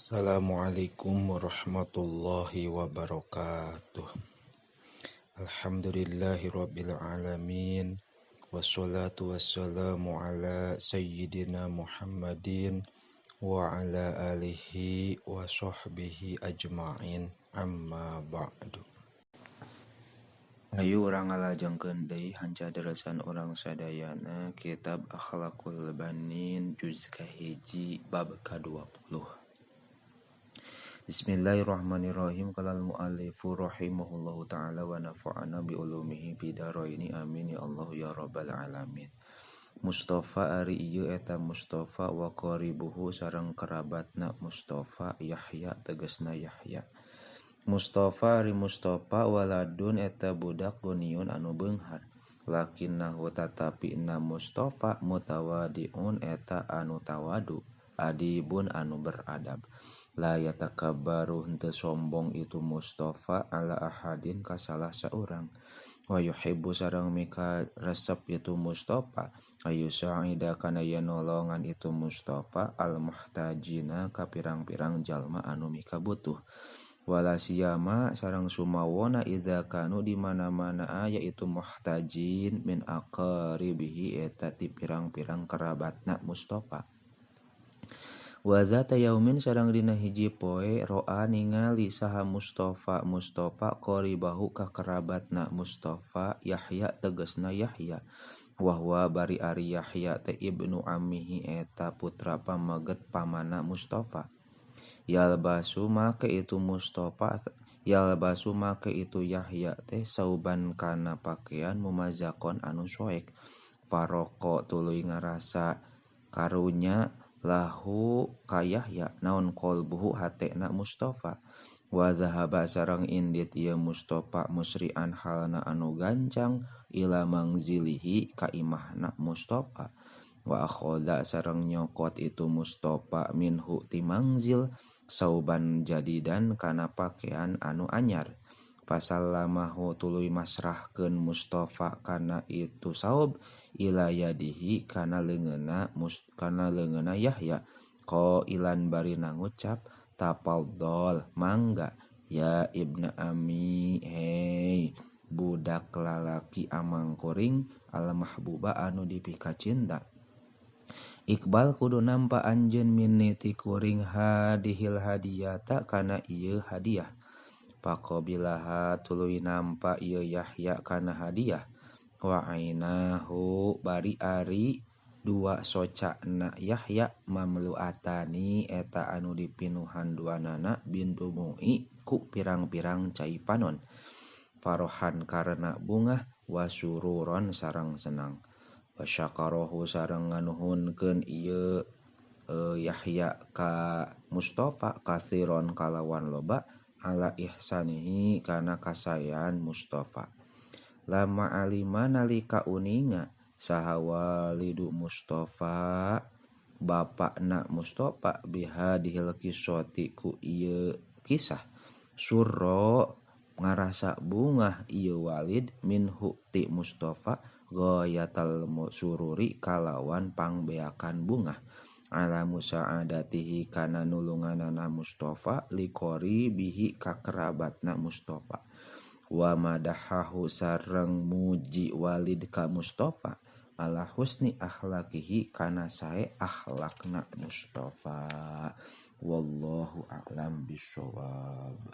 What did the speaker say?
Assalamualaikum warahmatullahi wabarakatuh. Alhamdulillahirabbil alamin. Wassalatu wassalamu ala sayyidina Muhammadin wa ala alihi wa sahbihi ajma'in. Amma ba'du. Ayu urang ngalajengkeun deui hancaderasan urang sadayana kitab Akhlaqul Banin juz kahiji bab ka-20. Bismillahirrahmanirrahim. Qalal muallifu rahimahullahu ta'ala wa nafa'ana bi ulumihi bidaraini amin ya Allah ya rabbal alamin. Mustafa ari ieu eta Mustafa wa qaribuhu sareng kerabatna Mustafa Yahya tegasna Yahya. Mustafa ari Mustafa waladun eta budak guniun anu beunghar. Lakinnahu tatapina Mustafa mutawadiun eta anu tawadu, adibun anu beradab. La yatakabbaru henteu sombong itu Mustafa ala ahadin ka salah saurang. Wa yuhibbu sareng mika resep itu Mustafa ayu sa'ida kana yen nolongan itu Mustafa al muhtajina ka pirang-pirang jalma anu mika butuh. Wala siyama sareng sumawona idza kanu di mana-mana aya itu muhtajin min aqaribihi eta ti pirang-pirang kerabatna Mustafa. Wa zata yaumin sareng dina hiji poe roa ningali saha Mustafa qaribahu ka kerabatna Mustafa Yahya tegasna Yahya. Wahwa bari ari Yahya teh ibnu ammihi eta putra pamaget pamanna Mustafa. Yalbasu make itu Yahya teh sauban kana pakaian mumazakon anu soek. Paroko tuluy ngarasa karunya lahu ka Yahya naon qalbuhu hatena Mustafa. Wa zahaba sareng indit ieu Mustafa musri'an halna anu gancang ila mangzilihi ka imahna Mustafa. Wa akhadha sareng nyokot itu Mustafa minhu ti mangzil sauban jadidan kana pakaian anu anyar. Pasallamahu tuluy masrahkeun Mustafa kana itu saub ila yadihi kana leungeunna Yahya. Qailan bari ngucap tafaddal mangga ya ibna ami hei budak lalaki amangkuring al mahbuba anu dipika cinta. Iqbal kudu nampa anjeun minni ti kuring hadihil hadiyata kana ieu hadiah. Faqabilaha tuluy nampa ieu Yahya kana hadiah. Wa ainahu bari ari dua socana Yahya mamluatani eta anu dipinuhan duanana bindumu'i ku pirang-pirang cai panon. Farohan karena bungah wasururon sareng senang. Wasyakarahu sareng nganuhunkeun ieu Yahya ka Mustafa katsiron kalawan loba ala ihsanihi kana kasayan Mustafa. Lama alima nalika uninga saha walidu Mustafa bapakna Mustafa biha dihil kisoti ku ieu kisah surro ngarasa bungah ieu walid minhu ti Mustafa ghayatal sururi kalawan pangbeakan bungah ala musa'adatihi kana nulunganana Mustafa liqori bihi ka kerabatna Mustafa. Wa madahahu sareng muji walid ka Mustafa ala husni akhlaqihi kana sae akhlakna Mustafa. Wallahu a'lam bishawab.